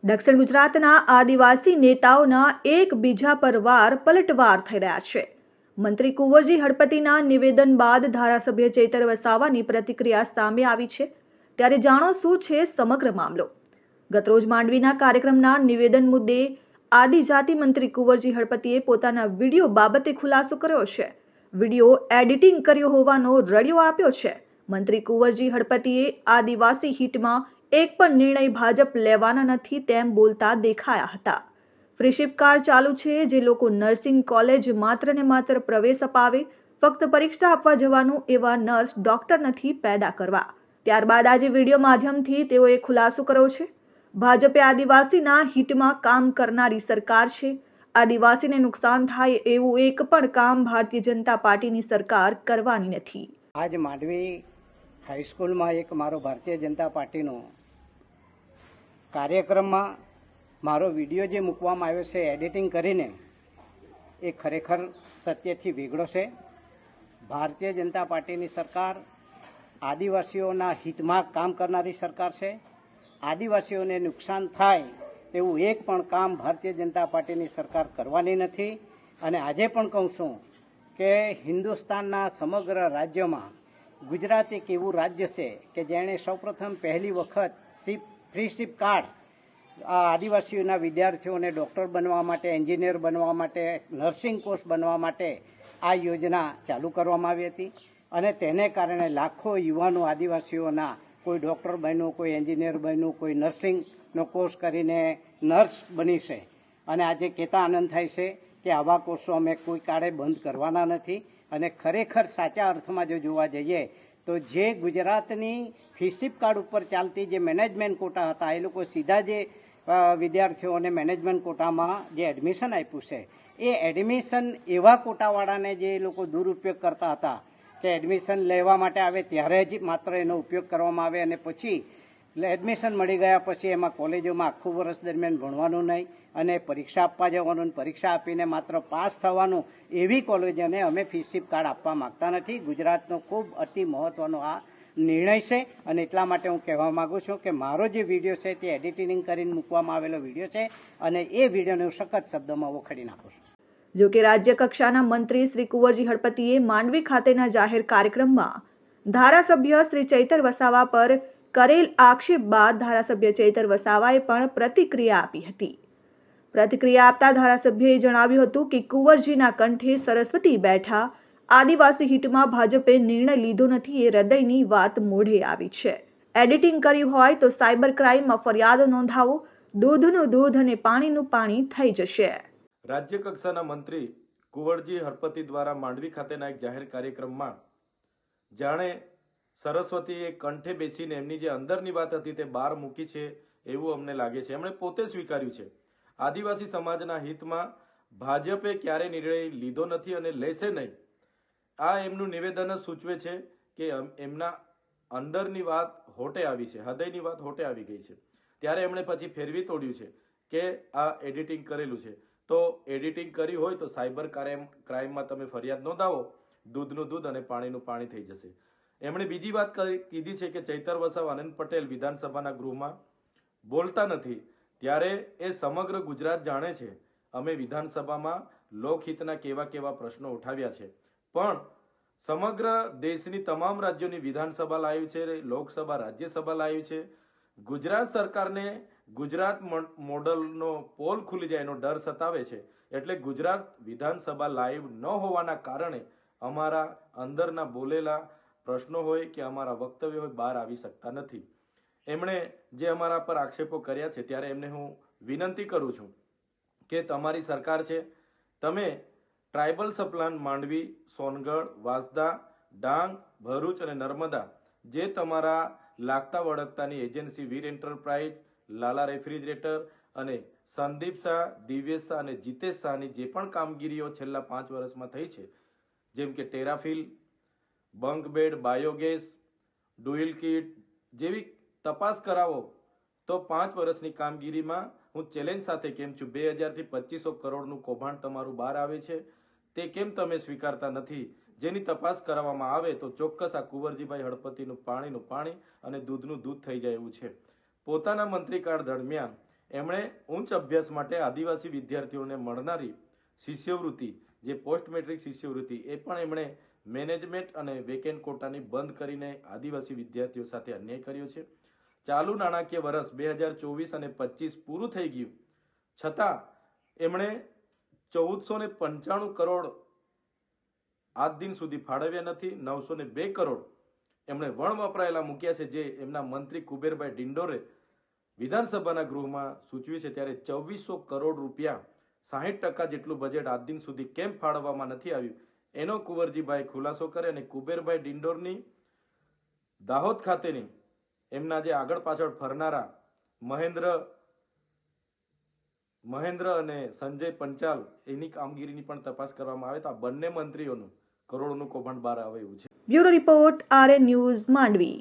દક્ષિણ ગુજરાતના આદિવાસી નેતાઓના એકબીજા પર પલટવાર થઈ રહ્યા છે। મંત્રી કુંવરજી હળપતિના નિવેદન બાદ ધારાસભ્ય ચૈતર વસાવાની પ્રતિક્રિયા સામે આવી છે। ત્યારે જાણો શું છે સમગ્ર મામલો। ગતરોજ માંડવીના કાર્યક્રમના નિવેદન મુદ્દે આદિજાતિ મંત્રી કુંવરજી હળપતિએ પોતાના વિડીયો બાબતે ખુલાસો કર્યો છે। વિડીયો એડિટિંગ કર્યો હોવાનો રડિયો આપ્યો છે। મંત્રી કુંવરજી હળપતિએ આદિવાસી હિટમાં એક પણ નિર્ણય ભાજપ લેવાના નથી તેમ બોલતા દેખાયા હતા। ફ્રીશિપ કાર્ડ ચાલુ છે। જે લોકો નર્સિંગ કોલેજ માત્ર ને માત્ર પ્રવેશ અપાવે, ફક્ત પરીક્ષા આપવા જવાનું એવા નર્સ ડોક્ટર નથી પેદા કરવા। ત્યારબાદ આજે વિડીયો માધ્યમથી તેઓએ ખુલાસો કર્યો છે। ભાજપે આદિવાસીના હિતમાં કામ કરનારી સરકાર છે। આદિવાસીને નુકસાન થાય એવું એક પણ કામ ભારતીય જનતા પાર્ટીની સરકાર કરવાની નથી। આજ માંડવી હાઈસ્કૂલમાં એક મારો ભારતીય જનતા પાર્ટીનો કાર્યક્રમમાં મારો વિડીયો જે મૂકવામાં આવ્યો છે એડિટિંગ કરીને, એ ખરેખર સત્યથી વેગળો છે। ભારતીય જનતા પાર્ટીની સરકાર આદિવાસીઓના હિતમાં કામ કરનારી સરકાર છે। આદિવાસીઓને નુકસાન થાય તેવું એક પણ કામ ભારતીય જનતા પાર્ટીની સરકાર કરવાની નથી। અને આજે પણ કહું છું કે હિન્દુસ્તાનના સમગ્ર રાજ્યમાં ગુજરાત એક એવું રાજ્ય છે કે જેણે સૌપ્રથમ પહેલી વખત ફ્રીશિપ કાર્ડ આદિવાસીઓના વિદ્યાર્થીઓને ડૉક્ટર બનવા માટે, એન્જિનિયર બનવા માટે, નર્સિંગ કોર્સ બનવા માટે આ યોજના ચાલુ કરવામાં આવી હતી। અને તેને કારણે લાખો યુવાનો આદિવાસીઓના કોઈ ડૉક્ટર બન્યું, કોઈ એન્જિનિયર બન્યું, કોઈ નર્સિંગનો કોર્સ કરીને નર્સ બની છે। અને આજે કહેતા આનંદ થાય છે કે આવા કોર્સો અમે કોઈ કાળે બંધ કરવાના નથી। અને ખરેખર સાચા અર્થમાં જો જોવા જઈએ તો જે ગુજરાતની ફ્રીશિપ કાર્ડ ઉપર ચાલતી જે મેનેજમેન્ટ કોટા હતા, એ લોકો સીધા જે વિદ્યાર્થીઓને મેનેજમેન્ટ કોટામાં જે એડમિશન આપ્યું છે, એ એડમિશન એવા કોટાવાળાને જે લોકો દુરુપયોગ કરતા હતા કે એડમિશન લેવા માટે આવે ત્યારે જ માત્ર એનો ઉપયોગ કરવામાં આવે અને પછી એડમિશન મળી ગયા પછી એમાં કોલેજોમાં આખું વર્ષ દરમિયાન ભણવાનું નહીં અને પરીક્ષા આપવા જવાનું, પરીક્ષા આપીને માત્ર પાસ થવાનું, એવી કોલેજોને અમે ફ્રીશિપ કાર્ડ આપવા માગતા નથી। ગુજરાતનો ખૂબ અતિ મહત્ત્વનો આ નિર્ણય છે અને એટલા માટે હું કહેવા માગું છું કે મારો જે વિડીયો છે તે એડિટિંગ કરીને મૂકવામાં આવેલો વિડીયો છે અને એ વિડીયોને હું સખત શબ્દોમાં વખોડી નાખું છું। જો કે રાજ્ય કક્ષાના મંત્રી શ્રી કુંવરજી હળપતિએ માંડવી ખાતેના જાહેર કાર્યક્રમમાં ધારાસભ્ય શ્રી ચૈતર વસાવા પર કરેલ આક્ષેપ બાદ ધારાસભ્ય ચૈતર વસાવાએ પણ પ્રતિક્રિયા આપી હતી। પ્રતિક્રિયા આપતા ધારાસભ્યએ જણાવ્યું હતું કે કુંવરજીના કંઠે સરસ્વતી બેઠા, આદિવાસી હિતમાં ભાજપે નિર્ણય લીધો નથી એ હૃદયની વાત મોઢે આવી છે। એડિટિંગ કર્યું હોય તો સાયબર ક્રાઇમમાં ફરિયાદ નોંધાવો, દૂધનું દૂધ અને પાણીનું પાણી થઈ જશે। રાજ્ય કક્ષાના મંત્રી કુંવરજી હળપતિ દ્વારા માંડવી ખાતેના એક જાહેર કાર્યક્રમમાં જાણે સરસ્વતીએ કંઠે બેસીને એમની જે અંદરની વાત હતી તે બહાર મૂકી છે એવું અમને લાગે છે। એમણે પોતે સ્વીકાર્યું છે આદિવાસી સમાજના હિતમાં ભાજપે ક્યારે નિર્ણય લીધો નથી અને લેશે નહીં। આ એમનું નિવેદન જ સૂચવે છે કે એમના અંદરની વાત હોટે આવી છે, હૃદયની વાત હોટે આવી ગઈ છે। ત્યારે એમણે પછી ફેરવી તોડ્યું છે કે આ એડિટિંગ કરેલું છે। તો એડિટિંગ કરી હોય તો સાયબર ક્રાઇમમાં તમે ફરિયાદ નોંધાવો, દૂધનું દૂધ અને પાણીનું પાણી થઈ જશે। એમણે બીજી વાત કીધી છે કે ચૈતર વસાવા આનંદ પટેલ વિધાનસભાના ગૃહમાં બોલતા નથી, ત્યારે એ સમગ્ર ગુજરાત જાણે છે અમે વિધાનસભામાં લોકહિતના કેવા કેવા પ્રશ્નો ઉઠાવ્યા છે। પણ સમગ્ર દેશની તમામ રાજ્યોની વિધાનસભા લાવી છે, લોકસભા, રાજ્યસભા લાવી છે। ગુજરાત સરકારને ગુજરાત મોડલનો પોલ ખુલી જાય એનો ડર સતાવે છે। એટલે ગુજરાત વિધાનસભા લાઈવ ન હોવાના કારણે અમારા અંદરના બોલેલા પ્રશ્નો હોય કે અમારા વક્તવ્ય હોય બહાર આવી શકતા નથી। એમણે જે અમારા પર આક્ષેપો કર્યા છે ત્યારે એમને હું વિનંતી કરું છું કે તમારી સરકાર છે, તમે ટ્રાઇબલ સપ્લાન માંડવી, સોનગઢ, વાંસદા, ડાંગ, ભરૂચ અને નર્મદા જે તમારા લાગતા વળગતાની એજન્સી વીર એન્ટરપ્રાઇઝ, લાલા રેફ્રિજરેટર અને સંદીપ શાહ, દિવ્યેશ શાહ અને જીતેશ શાહની જે પણ કામગીરીઓ છેલ્લા 5 વર્ષમાં થઈ છે, જેમ કે ટેરાફિલ, બંક બેડ, બાયોગેસ, ડુઇલ કિટ જેવી તપાસ કરાવો તો 5 વર્ષની કામગીરીમાં હું ચેલેન્જ સાથે કેમ છું 2000 થી 2500 કરોડનું કૌભાંડ તમારું બહાર આવે છે, તે કેમ તમે સ્વીકારતા નથી? જેની તપાસ કરવામાં આવે તો ચોક્કસ આ કુંવરજીભાઈ હળપતિનું પાણીનું પાણી અને દૂધનું દૂધ થઈ જાય એવું છે। પોતાના મંત્રીકાળ દરમિયાન એમણે ઉચ્ચ અભ્યાસ માટે આદિવાસી વિદ્યાર્થીઓને મળનારી શિષ્યવૃત્તિ, જે પોસ્ટ મેટ્રિક શિષ્યવૃત્તિ, એ પણ એમણે મેનેજમેન્ટ અને વેકેન્ટ કોટાની બંધ કરીને આદિવાસી વિદ્યાર્થીઓ સાથે અન્યાય કર્યો છે. ચાલુ નાણાકીય વર્ષ 2024 અને 25 પૂરું થઈ ગયું છતાં એમણે 1495 કરોડ આજ દિન સુધી ફાળવ્યા નથી. 902 કરોડ એમણે વણ વપરાયેલા મૂક્યા છે, જે એમના મંત્રી કુબેરભાઈ ડિંડોરે વિધાનસભાના ગૃહમાં સૂચવ્યું છે. ત્યારે 2400 કરોડ રૂપિયા, 60% જેટલું બજેટ આજ દિન સુધી કેમ ફાળવવામાં નથી આવ્યું, એનો કુંવરજીભાઈ ખુલાસો કરે. અને કુબેરભાઈ ડિંડોરની દાહોદ ખાતેની એમના જે આગળ પાછળ ફરનારા મહેન્દ્ર અને સંજય પંચાલ, એની કામગીરીની પણ તપાસ કરવામાં આવે તો આ બંને મંત્રીઓનું કરોડોનું કૌભાંડ બહાર આવે એવું છે. Bureau report, RN news, Mandvi.